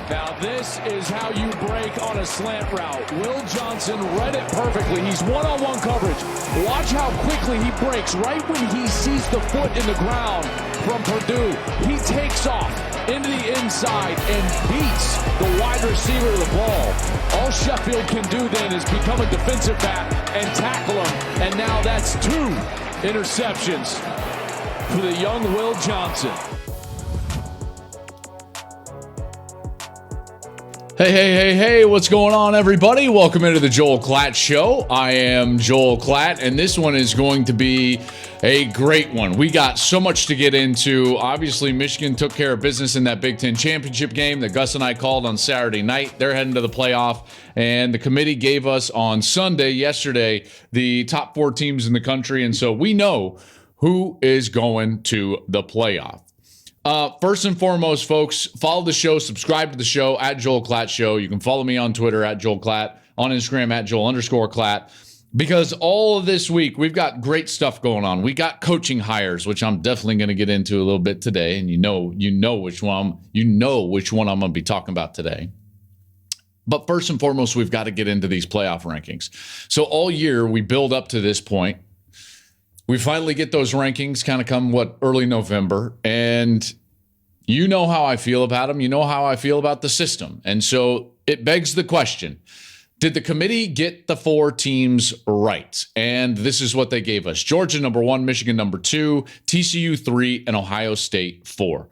Now this is how you break on a slant route. Will Johnson read it perfectly. He's one-on-one coverage. Watch how quickly he breaks right when he sees the foot in the ground from Purdue. He takes off into the inside and beats the wide receiver of the ball. All Sheffield can do then is become a defensive back and tackle him. And now that's 2 interceptions for the young Will Johnson. Hey, what's going on, everybody? Welcome into the Joel Klatt Show. I am Joel Klatt, and this one is going to be a great one. We got so much to get into. Obviously, Michigan took care of business in that Big Ten championship game that Gus and I called on Saturday night. They're heading to the playoff, and the committee gave us on Sunday, yesterday, the top 4 teams in the country, and so we know who is going to the playoff. First and foremost, folks, follow the show, subscribe to the show at Joel Klatt Show. You can follow me on Twitter at Joel Klatt, on Instagram at Joel_Klatt, because all of this week we've got great stuff going on. We got coaching hires, which I'm definitely going to get into a little bit today, and you know which one I'm going to be talking about today. But first and foremost, we've got to get into these playoff rankings. So all year we build up to this point. We finally get those rankings kind of come, early November, and you know how I feel about them. You know how I feel about the system. And so it begs the question, did the committee get the 4 teams right? And this is what they gave us. Georgia, number 1, Michigan, number 2, TCU, 3, and Ohio State, 4.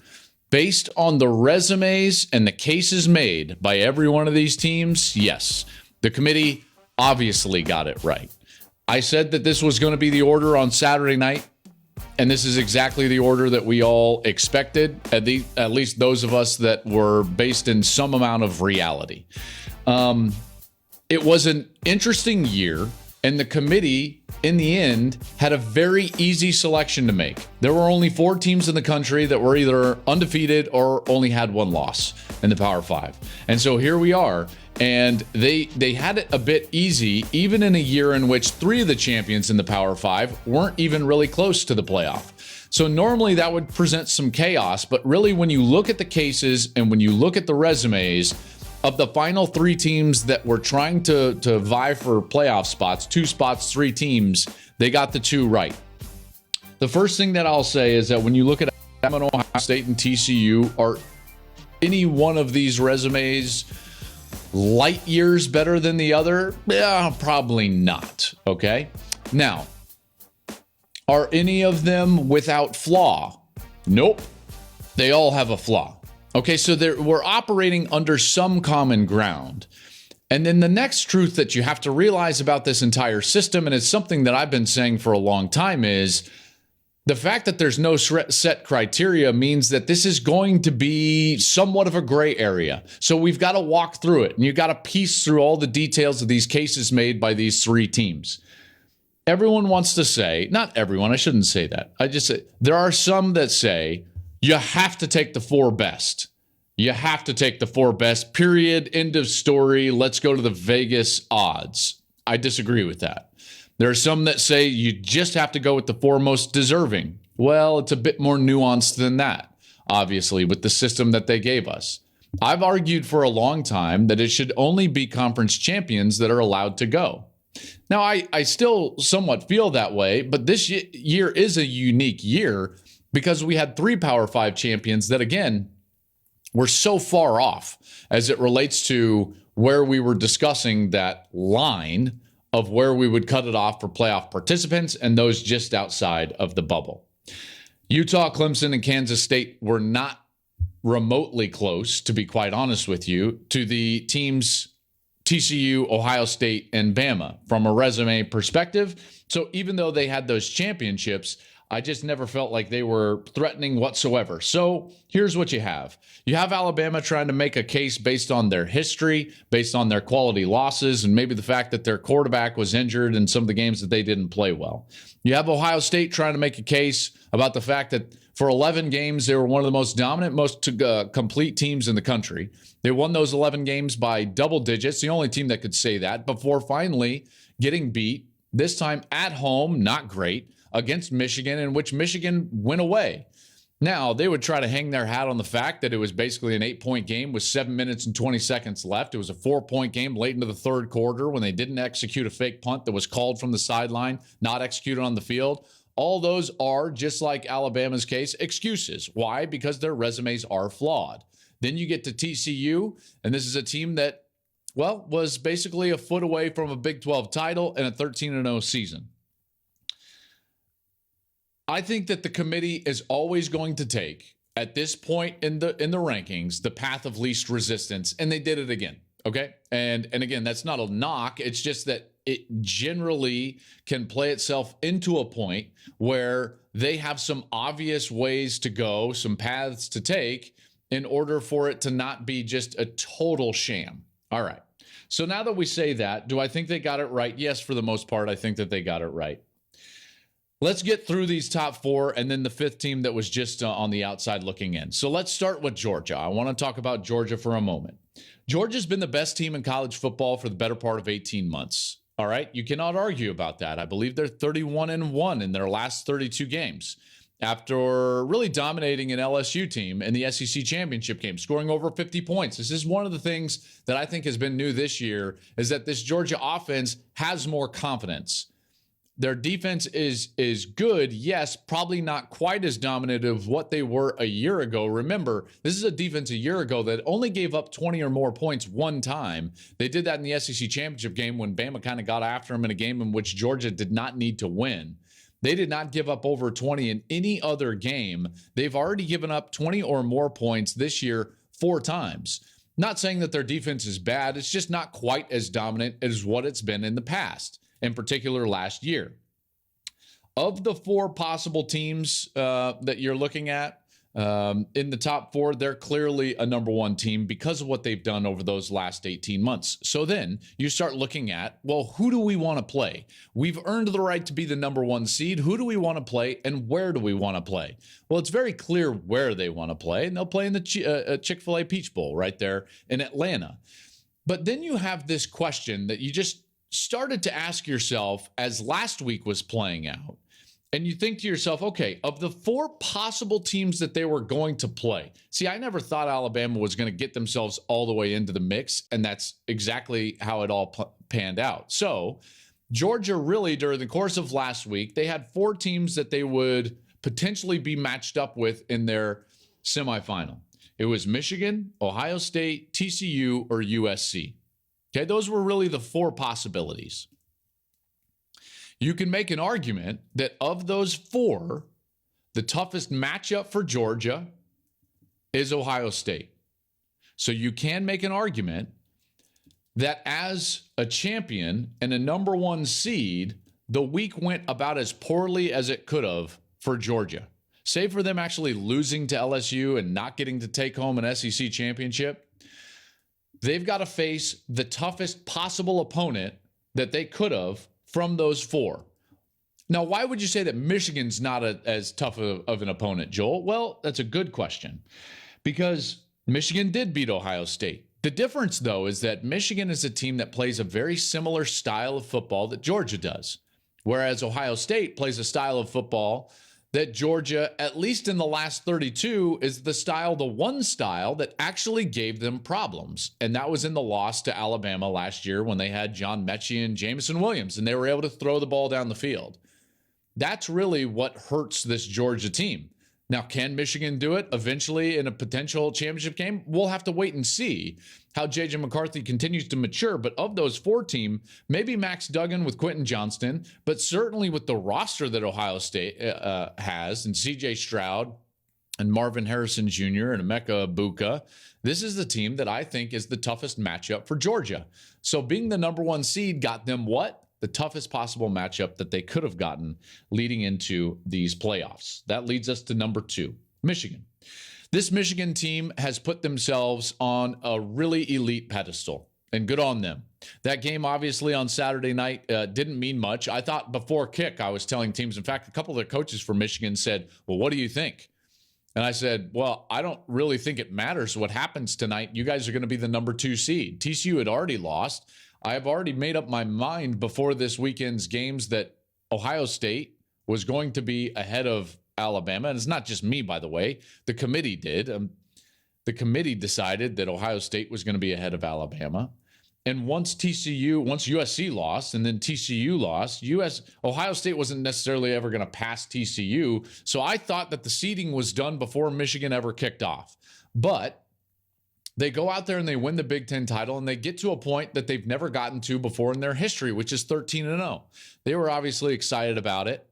Based on the resumes and the cases made by every one of these teams, yes, the committee obviously got it right. I said that this was going to be the order on Saturday night, and this is exactly the order that we all expected, at least those of us that were based in some amount of reality. It was an interesting year, and the committee, in the end, had a very easy selection to make. There were only 4 teams in the country that were either undefeated or only had 1 loss in the Power 5. And so here we are. And they had it a bit easy, even in a year in which 3 of the champions in the Power 5 weren't even really close to the playoff. So normally that would present some chaos, but really when you look at the cases and when you look at the resumes of the final 3 teams that were trying to vie for playoff spots, 2 spots, 3 teams, they got the 2 right. The first thing that I'll say is that when you look at Alma, Ohio State, and TCU, are any one of these resumes light years better than the other? Yeah, probably not. Okay. Now, are any of them without flaw? Nope. They all have a flaw. Okay. So we're operating under some common ground. And then the next truth that you have to realize about this entire system, and it's something that I've been saying for a long time, is the fact that there's no set criteria means that this is going to be somewhat of a gray area. So we've got to walk through it, and you've got to piece through all the details of these cases made by these 3 teams. Everyone wants to say, not everyone, I shouldn't say that. I just say, there are some that say, you have to take the 4 best. You have to take the 4 best, period, end of story. Let's go to the Vegas odds. I disagree with that. There are some that say you just have to go with the 4 most deserving. Well, it's a bit more nuanced than that, obviously, with the system that they gave us. I've argued for a long time that it should only be conference champions that are allowed to go. Now, I still somewhat feel that way, but this year is a unique year because we had 3 Power 5 champions that, again, were so far off as it relates to where we were discussing that line of where we would cut it off for playoff participants and those just outside of the bubble. Utah, Clemson, and Kansas State were not remotely close, to be quite honest with you, to the teams TCU, Ohio State, and Bama from a resume perspective. So even though they had those championships, I just never felt like they were threatening whatsoever. So here's what you have. You have Alabama trying to make a case based on their history, based on their quality losses, and maybe the fact that their quarterback was injured in some of the games that they didn't play well. You have Ohio State trying to make a case about the fact that for 11 games, they were one of the most dominant, most complete teams in the country. They won those 11 games by double digits, the only team that could say that, before finally getting beat, this time at home, not great, against Michigan, in which Michigan went away. Now, they would try to hang their hat on the fact that it was basically an 8-point game with 7 minutes and 20 seconds left. It was a 4-point game late into the third quarter when they didn't execute a fake punt that was called from the sideline, not executed on the field. All those are, just like Alabama's case, excuses. Why? Because their resumes are flawed. Then you get to TCU, and this is a team that, well, was basically a foot away from a Big 12 title and a 13-0 season. I think that the committee is always going to take, at this point in the rankings, the path of least resistance, and they did it again. Okay, and again, that's not a knock. It's just that it generally can play itself into a point where they have some obvious ways to go, some paths to take, in order for it to not be just a total sham. All right. So now that we say that, do I think they got it right? Yes, for the most part, I think that they got it right. Let's get through these top four and then the fifth team that was just on the outside looking in. So let's start with Georgia. I want to talk about Georgia for a moment. Georgia's been the best team in college football for the better part of 18 months. All right. You cannot argue about that. I believe they're 31-1 in their last 32 games after really dominating an LSU team in the SEC championship game, scoring over 50 points. This is one of the things that I think has been new this year, is that this Georgia offense has more confidence. Their defense is good, yes, probably not quite as dominant of what they were a year ago. Remember, this is a defense a year ago that only gave up 20 or more points one time. They did that in the SEC championship game when Bama kind of got after them in a game in which Georgia did not need to win. They did not give up over 20 in any other game. They've already given up 20 or more points this year 4 times. Not saying that their defense is bad. It's just not quite as dominant as what it's been in the past, in particular last year. Of the 4 possible teams that you're looking at in the top 4, they're clearly a number 1 team because of what they've done over those last 18 months. So then you start looking at, well, who do we want to play? We've earned the right to be the number 1 seed. Who do we want to play and where do we want to play? Well, it's very clear where they want to play, and they'll play in the Chick-fil-A Peach Bowl right there in Atlanta. But then you have this question that you just started to ask yourself as last week was playing out. And you think to yourself, okay, of the 4 possible teams that they were going to play, see, I never thought Alabama was going to get themselves all the way into the mix, and that's exactly how it all panned out. So Georgia really, during the course of last week, they had 4 teams that they would potentially be matched up with in their semifinal. It was Michigan, Ohio State, TCU, or USC. Okay, those were really the 4 possibilities. You can make an argument that of those 4, the toughest matchup for Georgia is Ohio State. So you can make an argument that as a champion and a number 1 seed, the week went about as poorly as it could have for Georgia. Save for them actually losing to LSU and not getting to take home an SEC championship, they've got to face the toughest possible opponent that they could have from those 4. Now, why would you say that Michigan's not as tough of an opponent, Joel? Well, that's a good question, because Michigan did beat Ohio State. The difference, though, is that Michigan is a team that plays a very similar style of football that Georgia does, whereas Ohio State plays a style of football that Georgia, at least in the last 32, is the one style that actually gave them problems. And that was in the loss to Alabama last year when they had John Mechie and Jameson Williams, and they were able to throw the ball down the field. That's really what hurts this Georgia team. Now, can Michigan do it eventually in a potential championship game? We'll have to wait and see how J.J. McCarthy continues to mature. But of those 4 teams, maybe Max Duggan with Quentin Johnston, but certainly with the roster that Ohio State has, and C.J. Stroud and Marvin Harrison Jr. and Emeka Egbuka, this is the team that I think is the toughest matchup for Georgia. So being the number 1 seed got them what? The toughest possible matchup that they could have gotten leading into these playoffs. That leads us to number 2, Michigan. This Michigan team has put themselves on a really elite pedestal, and good on them. That game, obviously, on Saturday night didn't mean much. I thought before kick, I was telling teams, in fact, a couple of the coaches for Michigan said, well, what do you think? And I said, well, I don't really think it matters what happens tonight. You guys are going to be the number 2 seed. TCU had already lost. I have already made up my mind before this weekend's games that Ohio State was going to be ahead of Alabama. And it's not just me, by the way. The committee did. The committee decided that Ohio State was going to be ahead of Alabama. And once USC lost and then TCU lost, Ohio State wasn't necessarily ever going to pass TCU. So I thought that the seeding was done before Michigan ever kicked off. But they go out there and they win the Big Ten title, and they get to a point that they've never gotten to before in their history, which is 13-0. They were obviously excited about it.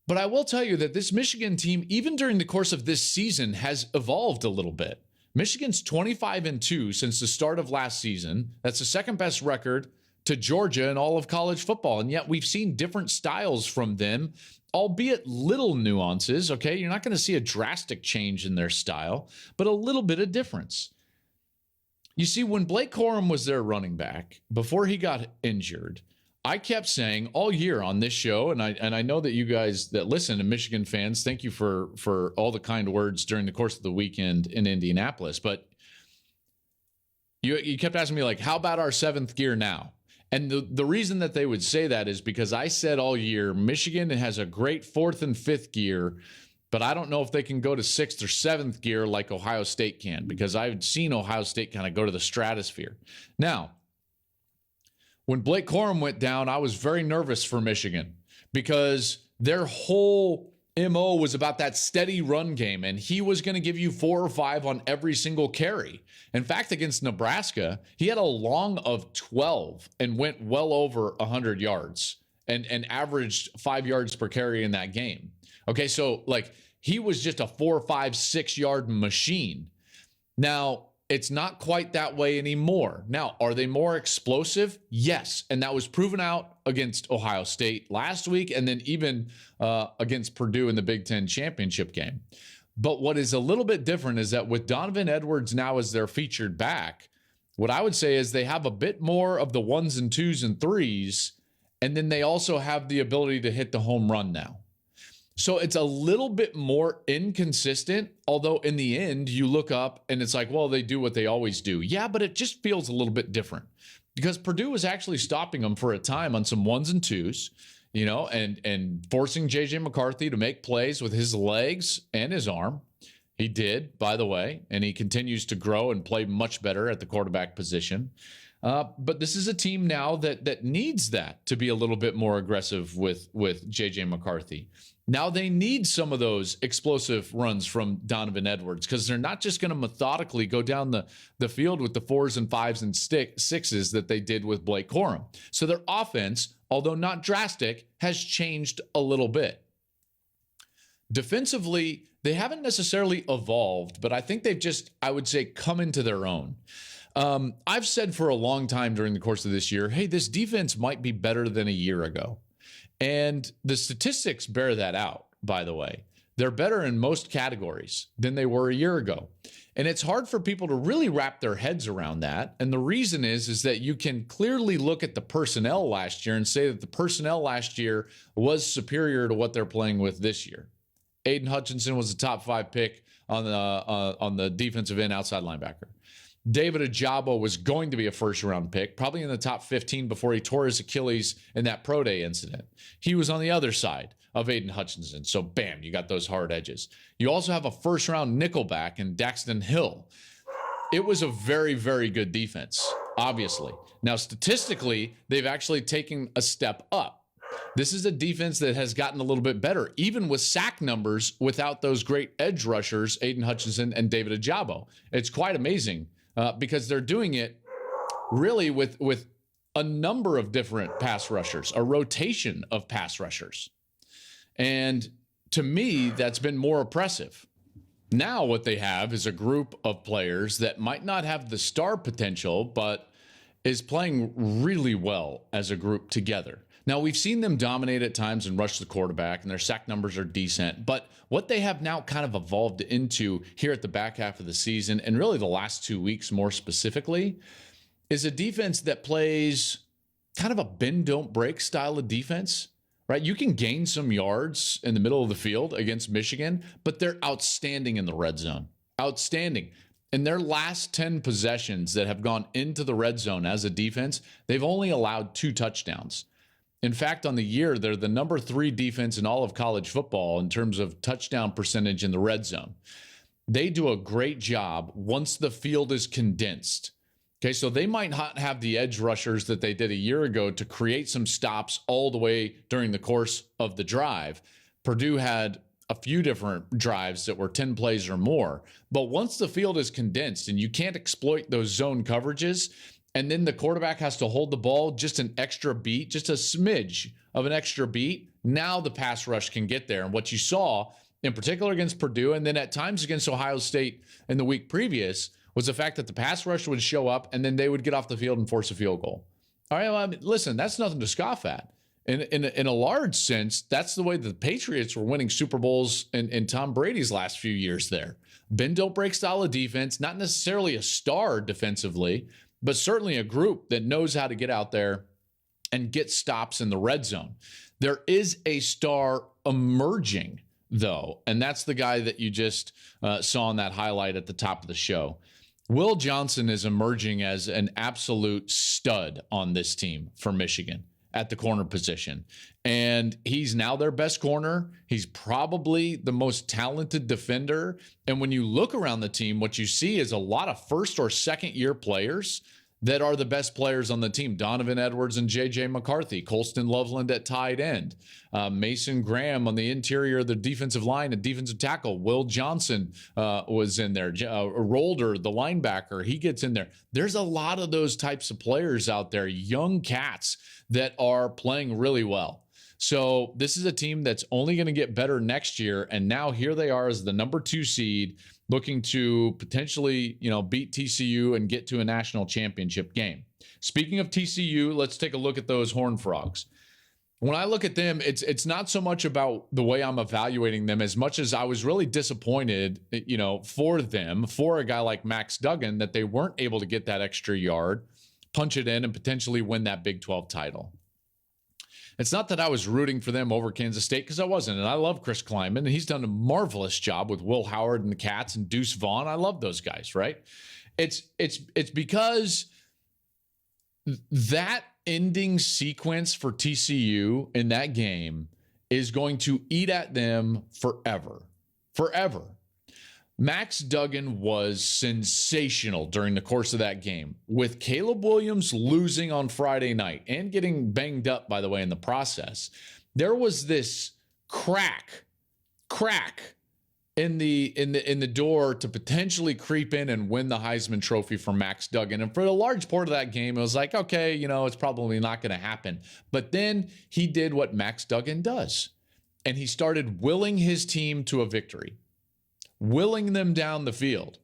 But I will tell you that this Michigan team, even during the course of this season, has evolved a little bit. Michigan's 25-2 since the start of last season. That's the second best record to Georgia in all of college football. And yet we've seen different styles from them, albeit little nuances, okay? You're not going to see a drastic change in their style, but a little bit of difference. You see, when Blake Corum was their running back, before he got injured, I kept saying all year on this show, and I know that you guys that listen to Michigan fans, thank you for all the kind words during the course of the weekend in Indianapolis. But you kept asking me, like, how about our seventh gear now? And the reason that they would say that is because I said all year, Michigan has a great fourth and fifth gear, but I don't know if they can go to sixth or seventh gear like Ohio State can, because I've seen Ohio State kind of go to the stratosphere. Now, when Blake Corum went down, I was very nervous for Michigan because their whole MO was about that steady run game, and he was going to give you 4 or 5 on every single carry. In fact, against Nebraska, he had a long of 12 and went well over 100 yards and averaged 5 yards per carry in that game. Okay, so like he was just a 4, 5, 6 yard machine. Now, it's not quite that way anymore. Now, are they more explosive? Yes. And that was proven out against Ohio State last week, and then even against Purdue in the Big Ten championship game. But what is a little bit different is that with Donovan Edwards now as their featured back, what I would say is they have a bit more of the 1s and 2s and 3s, and then they also have the ability to hit the home run now. So it's a little bit more inconsistent, although in the end, you look up and it's like, well, they do what they always do. Yeah, but it just feels a little bit different because Purdue was actually stopping them for a time on some 1s and 2s, you know, and forcing J.J. McCarthy to make plays with his legs and his arm. He did, by the way, and he continues to grow and play much better at the quarterback position. But this is a team now that needs that to be a little bit more aggressive with J.J. McCarthy. Now they need some of those explosive runs from Donovan Edwards because they're not just going to methodically go down the field with the 4s and 5s and 6s that they did with Blake Corum. So their offense, although not drastic, has changed a little bit. Defensively, they haven't necessarily evolved, but I think they've just, I would say, come into their own. I've said for a long time during the course of this year, hey, this defense might be better than a year ago. And the statistics bear that out, by the way. They're better in most categories than they were a year ago. And it's hard for people to really wrap their heads around that. And the reason is that you can clearly look at the personnel last year and say that the personnel last year was superior to what they're playing with this year. Aiden Hutchinson was a top 5 pick on the defensive end outside linebacker. David Ojabo was going to be a first-round pick, probably in the top 15 before he tore his Achilles in that pro day incident. He was on the other side of Aiden Hutchinson. So, bam, you got those hard edges. You also have a first-round nickelback in Daxton Hill. It was a very, very good defense, obviously. Now, statistically, they've actually taken a step up. This is a defense that has gotten a little bit better, even with sack numbers without those great edge rushers, Aiden Hutchinson and David Ojabo. It's quite amazing. Because they're doing it really with a number of different pass rushers, a rotation of pass rushers. And to me, that's been more oppressive. Now what they have is a group of players that might not have the star potential, but is playing really well as a group together. Now, we've seen them dominate at times and rush the quarterback, and their sack numbers are decent. But what they have now kind of evolved into here at the back half of the season, and really the last 2 weeks more specifically, is a defense that plays kind of a bend-don't-break style of defense, right? You can gain some yards in the middle of the field against Michigan, but they're outstanding in the red zone. Outstanding. In their last 10 possessions that have gone into the red zone as a defense, they've only allowed 2 touchdowns. In fact, on the year, they're the number 3 defense in all of college football in terms of touchdown percentage in the red zone. They do a great job once the field is condensed. Okay, so they might not have the edge rushers that they did a year ago to create some stops all the way during the course of the drive. Purdue had a few different drives that were 10 plays or more. But once the field is condensed and you can't exploit those zone coverages, and then the quarterback has to hold the ball just an extra beat, just a smidge of an extra beat, now the pass rush can get there. And what you saw, in particular against Purdue, and then at times against Ohio State in the week previous, was the fact that the pass rush would show up and then they would get off the field and force a field goal. All right, well, I mean, listen, that's nothing to scoff at. In a large sense, that's the way the Patriots were winning Super Bowls in Tom Brady's last few years there. Bend don't break style of defense, not necessarily a star defensively, but certainly a group that knows how to get out there and get stops in the red zone. There is a star emerging, though, and that's the guy that you just saw in that highlight at the top of the show. Will Johnson is emerging as an absolute stud on this team for Michigan at the corner position. And he's now their best corner. He's probably the most talented defender. And when you look around the team, what you see is a lot of first or second year players that are the best players on the team. Donovan Edwards and J.J. McCarthy, Colston Loveland at tight end, Mason Graham on the interior of the defensive line and defensive tackle. Will Johnson was in there. Rolder, the linebacker, he gets in there. There's a lot of those types of players out there, young cats that are playing really well. So this is a team that's only going to get better next year. And now here they are as the number 2 seed, looking to potentially, beat TCU and get to a national championship game. Speaking of TCU, let's take a look at those Horned Frogs. When I look at them, it's not so much about the way I'm evaluating them as much as I was really disappointed, for them, for a guy like Max Duggan, that they weren't able to get that extra yard, punch it in, and potentially win that Big 12 title. It's not that I was rooting for them over Kansas State, because I wasn't. And I love Chris Klieman, and he's done a marvelous job with Will Howard and the Cats and Deuce Vaughn. I love those guys, right? It's because that ending sequence for TCU in that game is going to eat at them forever. Forever. Max Duggan was sensational during the course of that game, with Caleb Williams losing on Friday night and getting banged up, by the way, in the process. There was this crack in the door to potentially creep in and win the Heisman Trophy for Max Duggan. And for a large part of that game, it was like, okay, it's probably not going to happen. But then he did what Max Duggan does, and he started willing his team to a victory. Willing them down the field.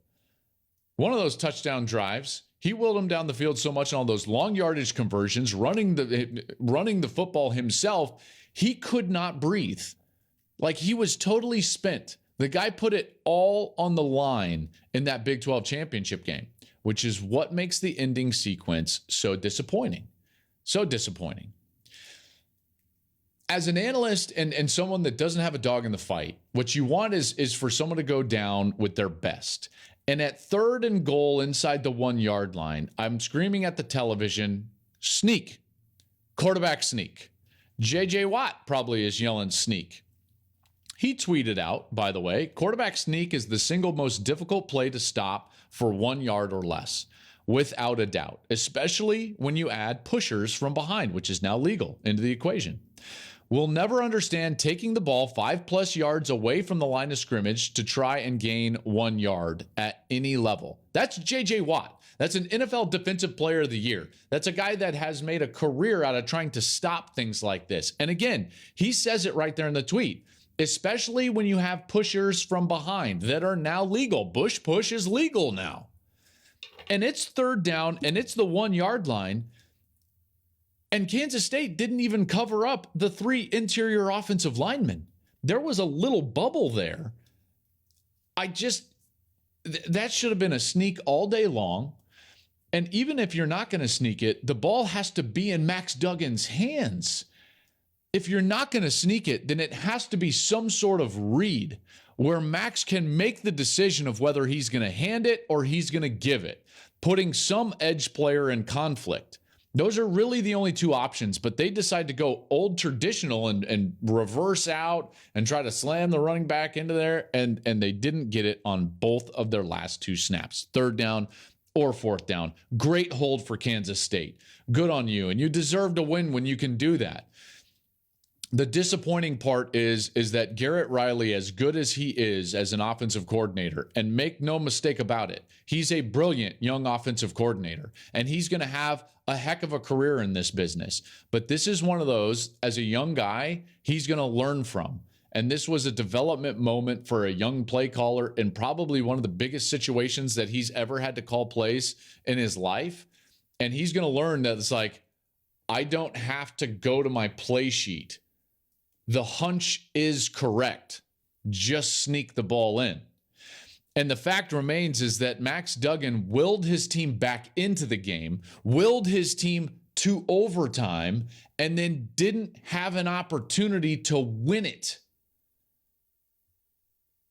One of those touchdown drives, he willed them down the field so much on all those long yardage conversions, running the football himself, he could not breathe. Like, he was totally spent. The guy put it all on the line in that Big 12 championship game, which is what makes the ending sequence so disappointing. So disappointing. As an analyst and someone that doesn't have a dog in the fight, what you want is for someone to go down with their best. And at 3rd and goal inside the 1 yard line, I'm screaming at the television, sneak, quarterback sneak. J.J. Watt probably is yelling sneak. He tweeted out, by the way, quarterback sneak is the single most difficult play to stop for 1 yard or less, without a doubt, especially when you add pushers from behind, which is now legal, into the equation. We'll never understand taking the ball 5+ yards away from the line of scrimmage to try and gain 1 yard at any level. That's J.J. Watt. That's an NFL Defensive Player of the Year. That's a guy that has made a career out of trying to stop things like this. And again, he says it right there in the tweet, especially when you have pushers from behind that are now legal. Bush push is legal now. And it's 3rd down, and it's the 1 yard line. And Kansas State didn't even cover up the 3 interior offensive linemen. There was a little bubble there. That should have been a sneak all day long. And even if you're not going to sneak it, the ball has to be in Max Duggan's hands. If you're not going to sneak it, then it has to be some sort of read where Max can make the decision of whether he's going to hand it or he's going to give it, putting some edge player in conflict. Those are really the only two options, but they decide to go old traditional and reverse out and try to slam the running back into there, and they didn't get it on both of their last two snaps, third down or fourth down. Great hold for Kansas State. Good on you, and you deserve to win when you can do that. The disappointing part is that Garrett Riley, as good as he is as an offensive coordinator, and make no mistake about it, he's a brilliant young offensive coordinator, and he's going to have a heck of a career in this business. But this is one of those, as a young guy, he's going to learn from. And this was a development moment for a young play caller in probably one of the biggest situations that he's ever had to call plays in his life. And he's going to learn that it's like, I don't have to go to my play sheet. The hunch is correct. Just sneak the ball in. And the fact remains is that Max Duggan willed his team back into the game, willed his team to overtime, and then didn't have an opportunity to win it.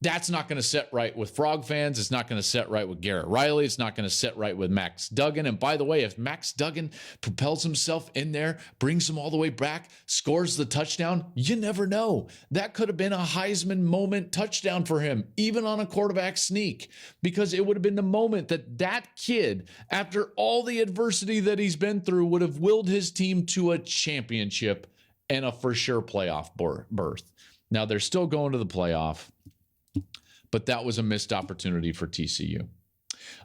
That's not going to set right with Frog fans. It's not going to set right with Garrett Riley. It's not going to set right with Max Duggan. And by the way, if Max Duggan propels himself in there, brings him all the way back, scores the touchdown, you never know. That could have been a Heisman moment touchdown for him, even on a quarterback sneak, because it would have been the moment that kid, after all the adversity that he's been through, would have willed his team to a championship and a for sure playoff berth. Now, they're still going to the playoff, but that was a missed opportunity for TCU.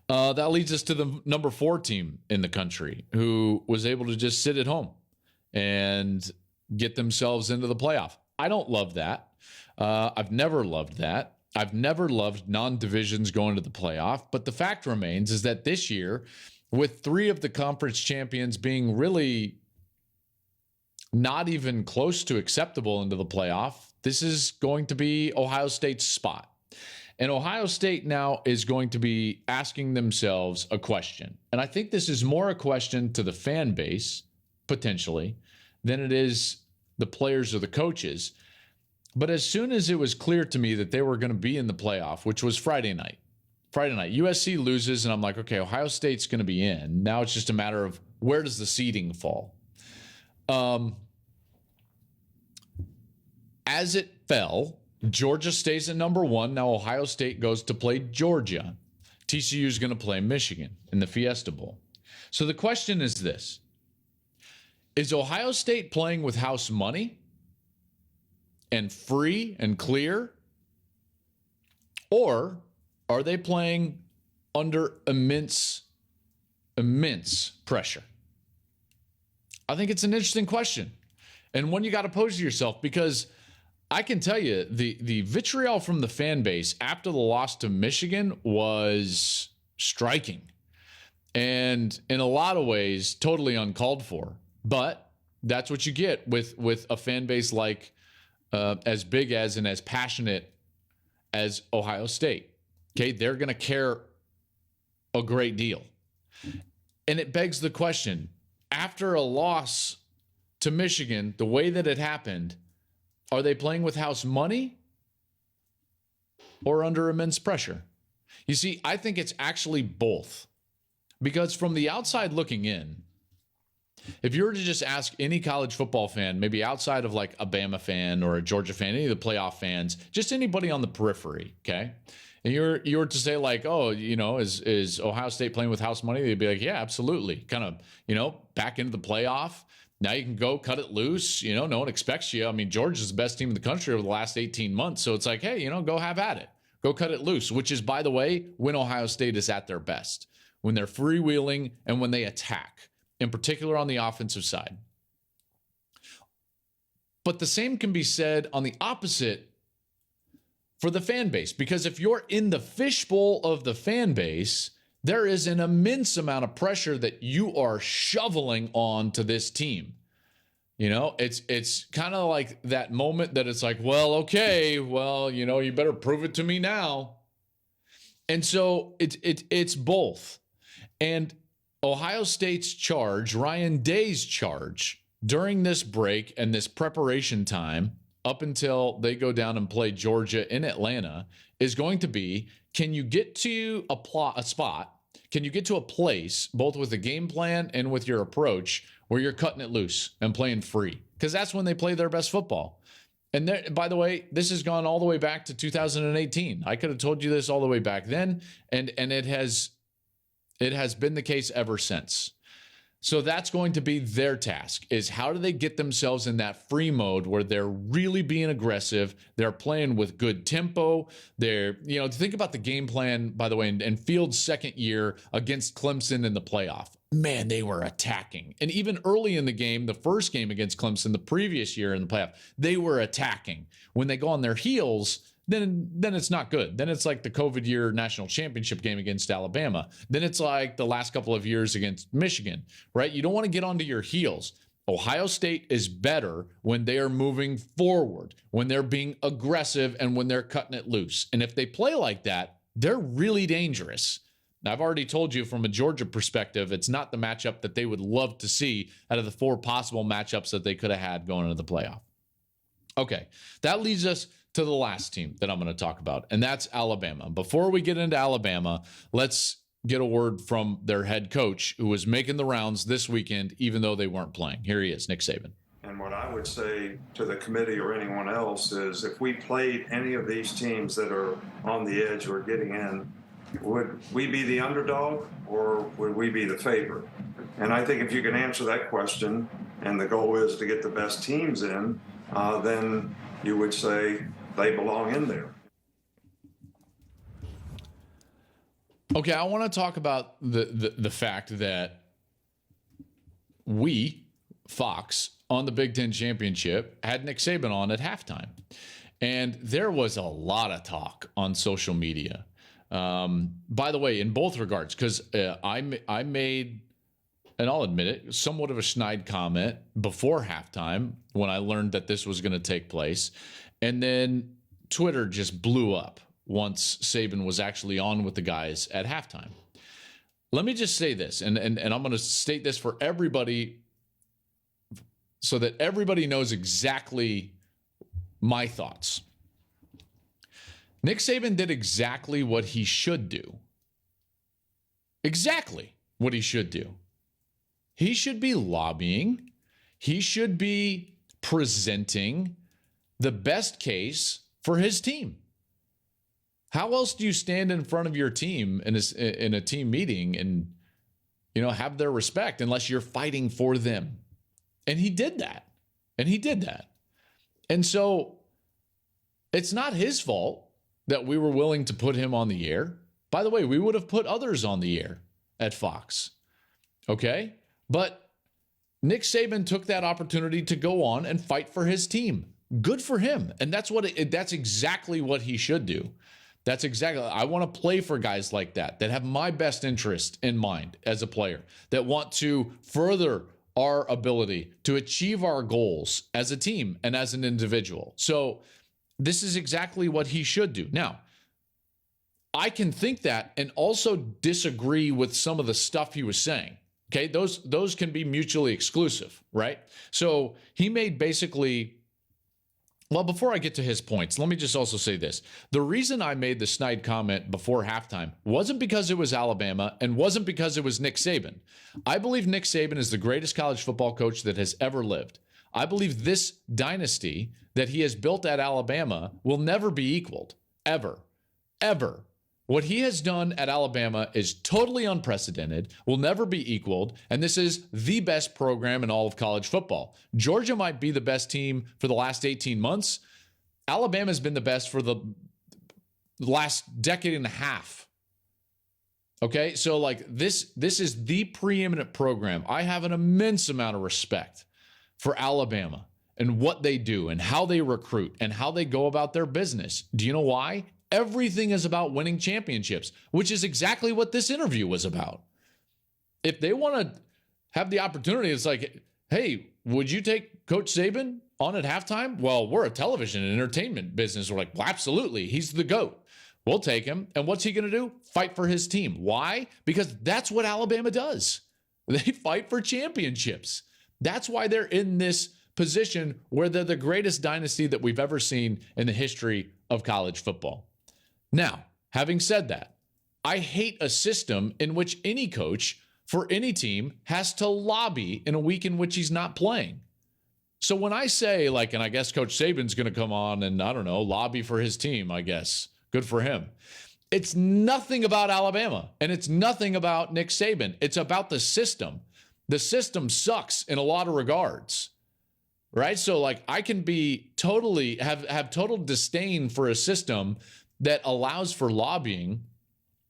That leads us to the number 4 team in the country who was able to just sit at home and get themselves into the playoff. I don't love that. I've never loved that. I've never loved non-divisions going to the playoff. But the fact remains is that this year, with 3 of the conference champions being really not even close to acceptable into the playoff, this is going to be Ohio State's spot. And Ohio State now is going to be asking themselves a question. And I think this is more a question to the fan base, potentially, than it is the players or the coaches. But as soon as it was clear to me that they were going to be in the playoff, which was Friday night, USC loses, and I'm like, okay, Ohio State's going to be in. Now it's just a matter of where does the seeding fall? As it fell, Georgia stays at number 1. Now Ohio State goes to play Georgia. TCU is going to play Michigan in the Fiesta Bowl. So the question is this: is Ohio State playing with house money and free and clear? Or are they playing under immense pressure? I think it's an interesting question, and one you got to pose to yourself, because I can tell you the vitriol from the fan base after the loss to Michigan was striking, and in a lot of ways totally uncalled for. But that's what you get with a fan base like as big as and as passionate as Ohio State. Okay, they're going to care a great deal, and it begs the question: after a loss to Michigan, the way that it happened, are they playing with house money or under immense pressure? You see, I think it's actually both. Because from the outside looking in, if you were to just ask any college football fan, maybe outside of like a Bama fan or a Georgia fan, any of the playoff fans, just anybody on the periphery, okay? And you were to say like, oh, is Ohio State playing with house money? They'd be like, yeah, absolutely. Kind of, back into the playoff. Now you can go cut it loose. No one expects you. I mean, Georgia's the best team in the country over the last 18 months. So it's like, hey, go have at it. Go cut it loose, which is, by the way, when Ohio State is at their best, when they're freewheeling and when they attack, in particular on the offensive side. But the same can be said on the opposite for the fan base, because if you're in the fishbowl of the fan base, there is an immense amount of pressure that you are shoveling on to this team. It's kind of like that moment that it's like, well, okay, well, you better prove it to me now. And so it's both. And Ohio State's charge, Ryan Day's charge during this break and this preparation time up until they go down and play Georgia in Atlanta is going to be, can you get to a spot Can you get to a place, both with the game plan and with your approach, where you're cutting it loose and playing free? Because that's when they play their best football. And there, by the way, this has gone all the way back to 2018. I could have told you this all the way back then, and it has been the case ever since. So that's going to be their task, is how do they get themselves in that free mode where they're really being aggressive, they're playing with good tempo, think about the game plan, by the way, in Fields' second year against Clemson in the playoff. Man, they were attacking. And even early in the game, the first game against Clemson, the previous year in the playoff, they were attacking. When they go on their heels, then it's not good. Then it's like the COVID year national championship game against Alabama. Then it's like the last couple of years against Michigan, right? You don't want to get onto your heels. Ohio State is better when they are moving forward, when they're being aggressive, and when they're cutting it loose. And if they play like that, they're really dangerous. Now, I've already told you from a Georgia perspective, it's not the matchup that they would love to see out of the 4 possible matchups that they could have had going into the playoff. Okay, that leads us to the last team that I'm going to talk about, and that's Alabama. Before we get into Alabama, let's get a word from their head coach, who was making the rounds this weekend, even though they weren't playing. Here he is, Nick Saban. And what I would say to the committee or anyone else is, if we played any of these teams that are on the edge or getting in, would we be the underdog or would we be the favorite? And I think if you can answer that question, and the goal is to get the best teams in, then you would say they belong in there. Okay, I want to talk about the fact that we, Fox, on the Big Ten Championship, had Nick Saban on at halftime. And there was a lot of talk on social media. By the way, in both regards, because I made, and I'll admit it, somewhat of a snide comment before halftime when I learned that this was going to take place. And then Twitter just blew up once Saban was actually on with the guys at halftime. Let me just say this, and I'm going to state this for everybody so that everybody knows exactly my thoughts. Nick Saban did exactly what he should do. Exactly what he should do. He should be lobbying. He should be presenting the best case for his team. How else do you stand in front of your team in a team meeting and, have their respect unless you're fighting for them? And he did that. And so it's not his fault that we were willing to put him on the air. By the way, we would have put others on the air at Fox. Okay? But Nick Saban took that opportunity to go on and fight for his team. Good for him. And that's exactly what he should do. I want to play for guys like that have my best interest in mind as a player, that want to further our ability to achieve our goals as a team and as an individual. So this is exactly what he should do. Now, I can think that and also disagree with some of the stuff he was saying. Okay, those can be mutually exclusive, right? So he made basically, well, before I get to his points, let me just also say this. The reason I made the snide comment before halftime wasn't because it was Alabama and wasn't because it was Nick Saban. I believe Nick Saban is the greatest college football coach that has ever lived. I believe this dynasty that he has built at Alabama will never be equaled, ever, ever. What he has done at Alabama is totally unprecedented, will never be equaled, and this is the best program in all of college football. Georgia might be the best team for the last 18 months. Alabama's been the best for the last decade and a half. Okay, so this is the preeminent program. I have an immense amount of respect for Alabama and what they do and how they recruit and how they go about their business. Do you know why? Everything is about winning championships, which is exactly what this interview was about. If they want to have the opportunity, it's like, hey, would you take Coach Saban on at halftime? Well, we're a television and entertainment business. We're like, well, absolutely. He's the GOAT. We'll take him. And what's he going to do? Fight for his team. Why? Because that's what Alabama does. They fight for championships. That's why they're in this position where they're the greatest dynasty that we've ever seen in the history of college football. Now, having said that, I hate a system in which any coach for any team has to lobby in a week in which he's not playing. So when I say, like, and I guess Coach Saban's going to come on and, I don't know, lobby for his team, I guess. Good for him. It's nothing about Alabama, and it's nothing about Nick Saban. It's about the system. The system sucks in a lot of regards, right? So, like, I can be totally, have total disdain for a system that allows for lobbying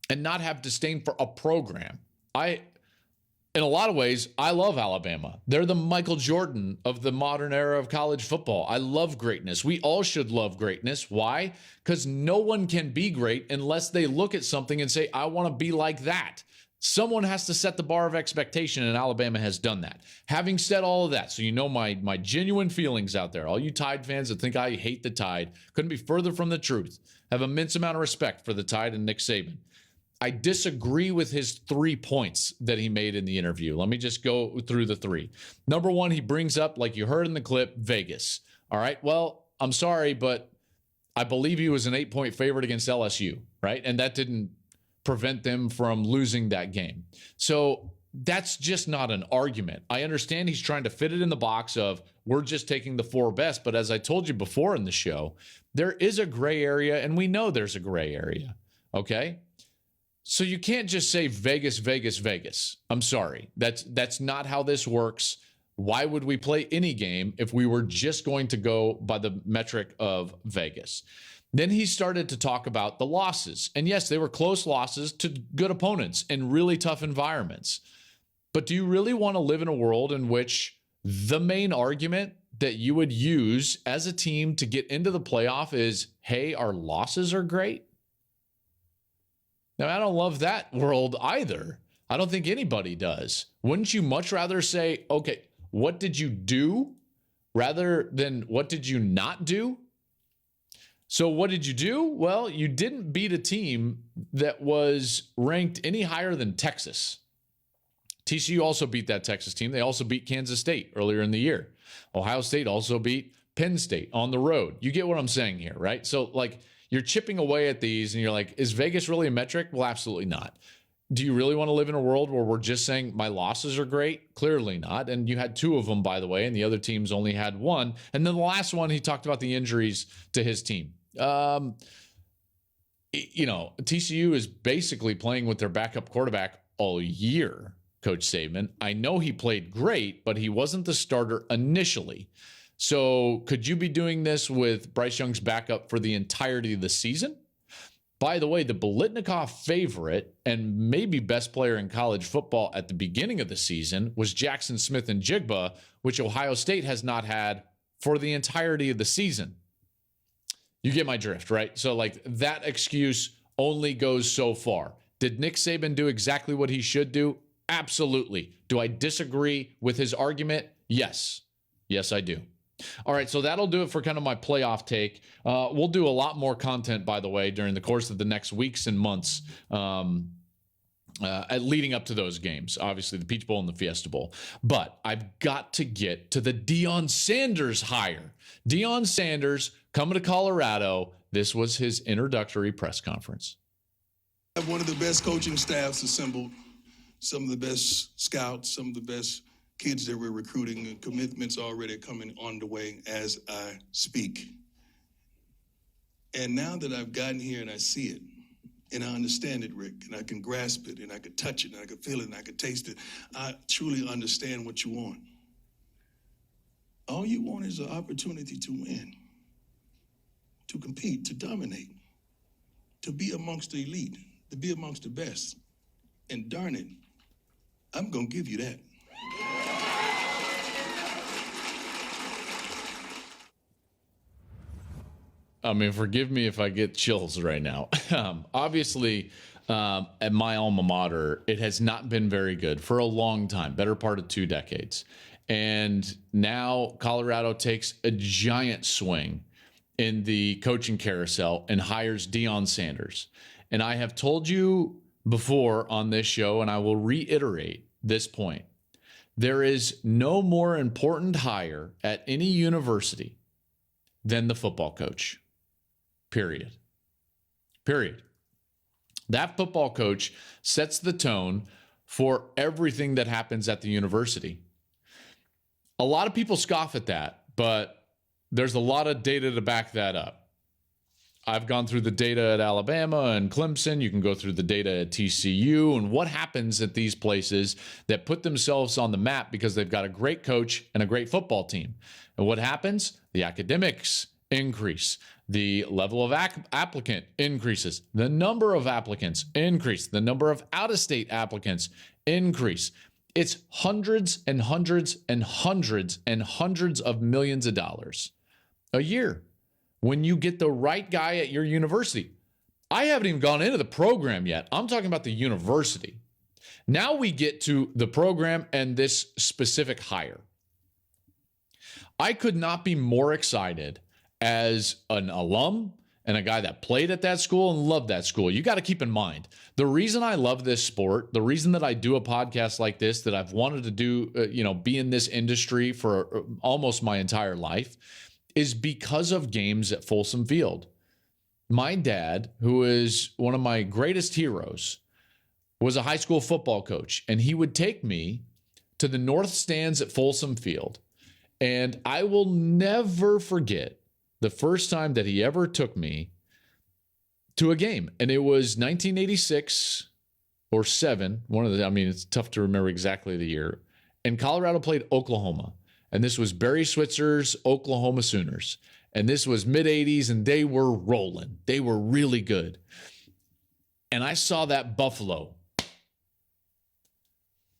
and not have disdain for a program. In a lot of ways, I love Alabama. They're the Michael Jordan of the modern era of college football. I love greatness. We all should love greatness. Why? Because no one can be great unless they look at something and say, I want to be like that. Someone has to set the bar of expectation, and Alabama has done that. Having said all of that, so you know my genuine feelings out there, all you Tide fans that think I hate the Tide, couldn't be further from the truth. I have an immense amount of respect for the Tide and Nick Saban. I disagree with his 3 points that he made in the interview. Let me just go through the 3. Number 1, he brings up, like you heard in the clip, Vegas. All right, well, I'm sorry, but I believe he was an 8-point favorite against LSU, right? And that didn't prevent them from losing that game. So that's just not an argument. I understand he's trying to fit it in the box of we're just taking the 4 best. But as I told you before in the show, there is a gray area, and we know there's a gray area, okay? So you can't just say Vegas, Vegas, Vegas. I'm sorry. That's not how this works. Why would we play any game if we were just going to go by the metric of Vegas? Then he started to talk about the losses. And yes, they were close losses to good opponents in really tough environments. But do you really want to live in a world in which the main argument that you would use as a team to get into the playoff is, hey, our losses are great? Now, I don't love that world either. I don't think anybody does. Wouldn't you much rather say, okay, what did you do rather than what did you not do? So what did you do? Well, you didn't beat a team that was ranked any higher than Texas. TCU also beat that Texas team. They also beat Kansas State earlier in the year. Ohio State also beat Penn State on the road. You get what I'm saying here, right? So, like, you're chipping away at these and you're like, is Vegas really a metric? Well, absolutely not. Do you really want to live in a world where we're just saying my losses are great? Clearly not. And you had 2 of them, by the way, and the other teams only had 1. And then the last one, he talked about the injuries to his team. TCU is basically playing with their backup quarterback all year, Coach Saban. I know he played great, but he wasn't the starter initially. So could you be doing this with Bryce Young's backup for the entirety of the season? By the way, the Biletnikoff favorite and maybe best player in college football at the beginning of the season was Jackson Smith and Jigba, which Ohio State has not had for the entirety of the season. You get my drift, right? So, like, that excuse only goes so far. Did Nick Saban do exactly what he should do? Absolutely. Do I disagree with his argument? Yes. Yes, I do. All right, so that'll do it for kind of my playoff take. We'll do a lot more content, by the way, during the course of the next weeks and months leading up to those games, obviously the Peach Bowl and the Fiesta Bowl. But I've got to get to the Deion Sanders hire. Deion Sanders coming to Colorado. This was his introductory press conference. I have one of the best coaching staffs assembled, some of the best scouts, some of the best kids that we're recruiting, and commitments already coming on the way as I speak. And now that I've gotten here and I see it, and I understand it, Rick, and I can grasp it, and I can touch it, and I can feel it, and I can taste it, I truly understand what you want. All you want is an opportunity to win, to compete, to dominate, to be amongst the elite, to be amongst the best. And darn it, I'm going to give you that. I mean, forgive me if I get chills right now. Obviously, at my alma mater, it has not been very good for a long time, better part of 2 decades. And now Colorado takes a giant swing in the coaching carousel and hires Deion Sanders. And I have told you before on this show, and I will reiterate this point. There is no more important hire at any university than the football coach. Period. That football coach sets the tone for everything that happens at the university. A lot of people scoff at that, but there's a lot of data to back that up. I've gone through the data at Alabama and Clemson. You can go through the data at TCU and what happens at these places that put themselves on the map because they've got a great coach and a great football team. And what happens? The academics increase. The level of applicant increases. The number of applicants increase. The number of out-of-state applicants increase. It's hundreds and hundreds and hundreds and hundreds of millions of dollars a year when you get the right guy at your university. I haven't even gone into the program yet. I'm talking about the university. Now we get to the program and this specific hire. I could not be more excited as an alum and a guy that played at that school and loved that school. You got to keep in mind, the reason I love this sport, the reason that I do a podcast like this, that I've wanted to do, be in this industry for almost my entire life, is because of games at Folsom Field. My dad, who is one of my greatest heroes, was a high school football coach, and he would take me to the north stands at Folsom Field. And I will never forget the first time that he ever took me to a game. And it was 1986 or 7. It's tough to remember exactly the year. And Colorado played Oklahoma. And this was Barry Switzer's Oklahoma Sooners. And this was mid-'80s, and they were rolling. They were really good. And I saw that Buffalo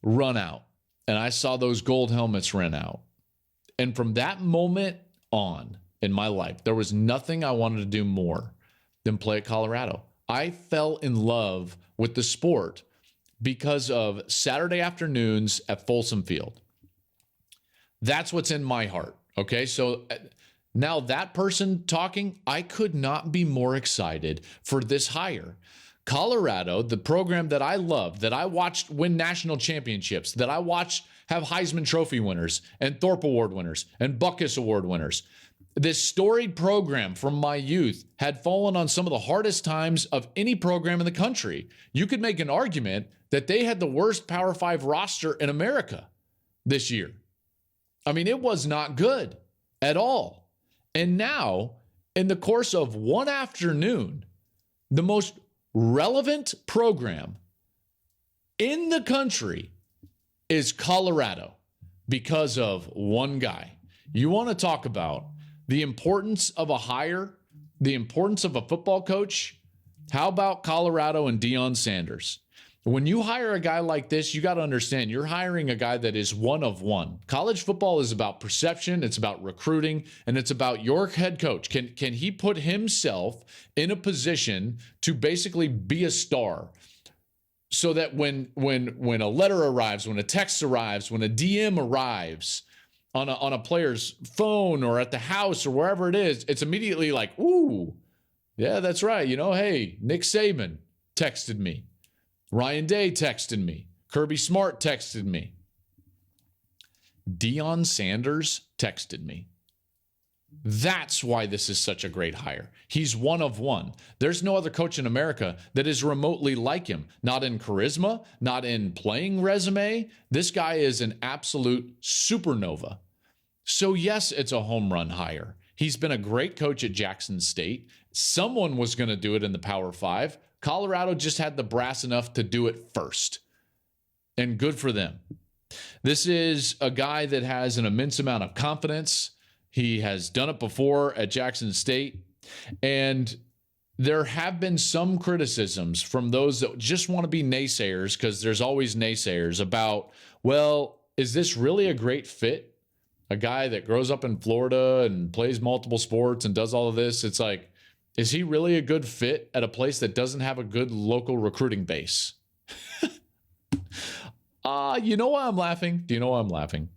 run out. And I saw those gold helmets run out. And from that moment on in my life, there was nothing I wanted to do more than play at Colorado. I fell in love with the sport because of Saturday afternoons at Folsom Field. That's what's in my heart. Okay, so now that person talking, I could not be more excited for this hire. Colorado, the program that I loved, that I watched win national championships, that I watched have Heisman Trophy winners and Thorpe Award winners and Butkus Award winners. This storied program from my youth had fallen on some of the hardest times of any program in the country. You could make an argument that they had the worst Power 5 roster in America this year. I mean, it was not good at all. And now, in the course of one afternoon, the most relevant program in the country is Colorado because of one guy. You want to talk about the importance of a hire, the importance of a football coach? How about Colorado and Deion Sanders? When you hire a guy like this, you got to understand you're hiring a guy that is one of one. College football is about perception, it's about recruiting, and it's about your head coach. Can he put himself in a position to basically be a star so that when a letter arrives, when a text arrives, when a DM arrives on a player's phone or at the house or wherever it is, it's immediately like, ooh, yeah, that's right. Hey, Nick Saban texted me. Ryan Day texted me. Kirby Smart texted me. Deion Sanders texted me. That's why this is such a great hire. He's one of one. There's no other coach in America that is remotely like him. Not in charisma, not in playing resume. This guy is an absolute supernova. So yes, it's a home run hire. He's been a great coach at Jackson State. Someone was going to do it in the Power 5. Colorado just had the brass enough to do it first. And good for them. This is a guy that has an immense amount of confidence. He has done it before at Jackson State. And there have been some criticisms from those that just want to be naysayers, because there's always naysayers about, well, is this really a great fit? A guy that grows up in Florida and plays multiple sports and does all of this. It's like, is he really a good fit at a place that doesn't have a good local recruiting base? You know why I'm laughing? Do you know why I'm laughing?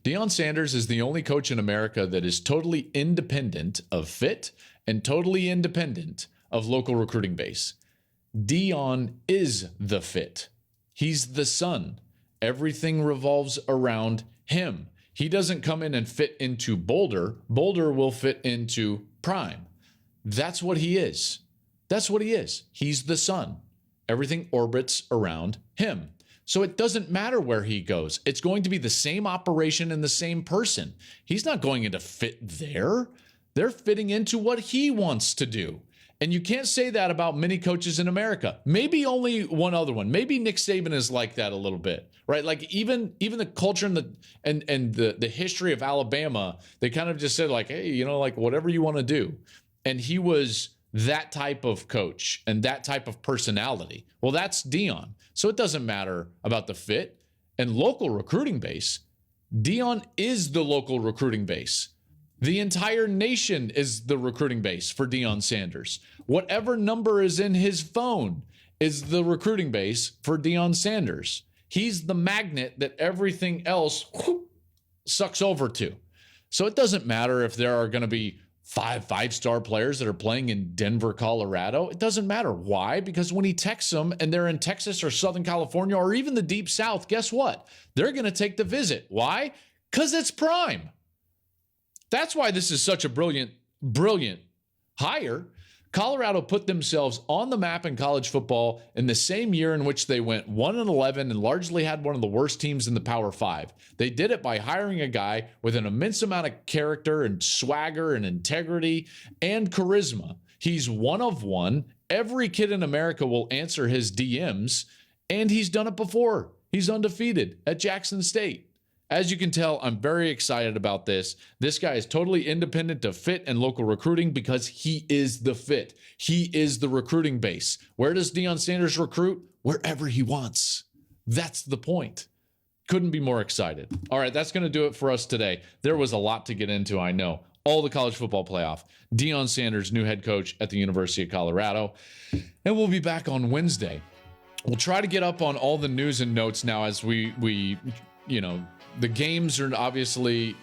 Deion Sanders is the only coach in America that is totally independent of fit and totally independent of local recruiting base. Deion is the fit. He's the sun. Everything revolves around him. He doesn't come in and fit into Boulder. Boulder will fit into Prime. That's what he is. That's what he is. He's the sun. Everything orbits around him. So it doesn't matter where he goes. It's going to be the same operation and the same person. He's not going into fit there. They're fitting into what he wants to do. And you can't say that about many coaches in America. Maybe only one other one. Maybe Nick Saban is like that a little bit, right? Like even the culture and the history of Alabama, they kind of just said like, hey, like whatever you want to do. And he was that type of coach and that type of personality. Well, that's Deion. So it doesn't matter about the fit and local recruiting base. Deion is the local recruiting base. The entire nation is the recruiting base for Deion Sanders. Whatever number is in his phone is the recruiting base for Deion Sanders. He's the magnet that everything else sucks over to. So it doesn't matter if there are going to be five-star players that are playing in Denver, Colorado. It doesn't matter. Why? Because when he texts them and they're in Texas or Southern California or even the Deep South, guess what? They're going to take the visit. Why? Because it's prime. That's why this is such a brilliant hire. Colorado put themselves on the map in college football in the same year in which they went 1-11 and largely had one of the worst teams in the Power 5. They did it by hiring a guy with an immense amount of character and swagger and integrity and charisma. He's one of one. Every kid in America will answer his DMs, and he's done it before. He's undefeated at Jackson State. As you can tell, I'm very excited about this. This guy is totally independent of fit and local recruiting because he is the fit. He is the recruiting base. Where does Deion Sanders recruit? Wherever he wants. That's the point. Couldn't be more excited. All right, that's going to do it for us today. There was a lot to get into, I know. All the college football playoff. Deion Sanders, new head coach at the University of Colorado. And we'll be back on Wednesday. We'll try to get up on all the news and notes now as we the games are obviously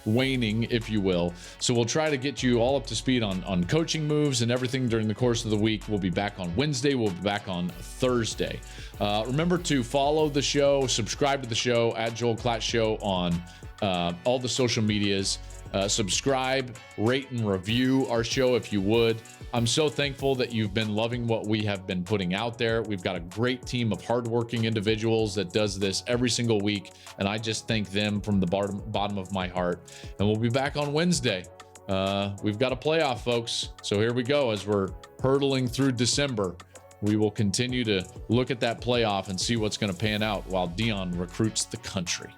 waning, if you will. So we'll try to get you all up to speed on coaching moves and everything during the course of the week. We'll be back on Wednesday. We'll be back on Thursday. Remember to follow the show, subscribe to the show at Joel Klatt Show on all the social medias. Subscribe, rate, and review our show if you would. I'm so thankful that you've been loving what we have been putting out there. We've got a great team of hardworking individuals that does this every single week, and I just thank them from the bottom of my heart. And we'll be back on Wednesday. We've got a playoff, folks. So here we go as we're hurtling through December. We will continue to look at that playoff and see what's going to pan out while Deion recruits the country.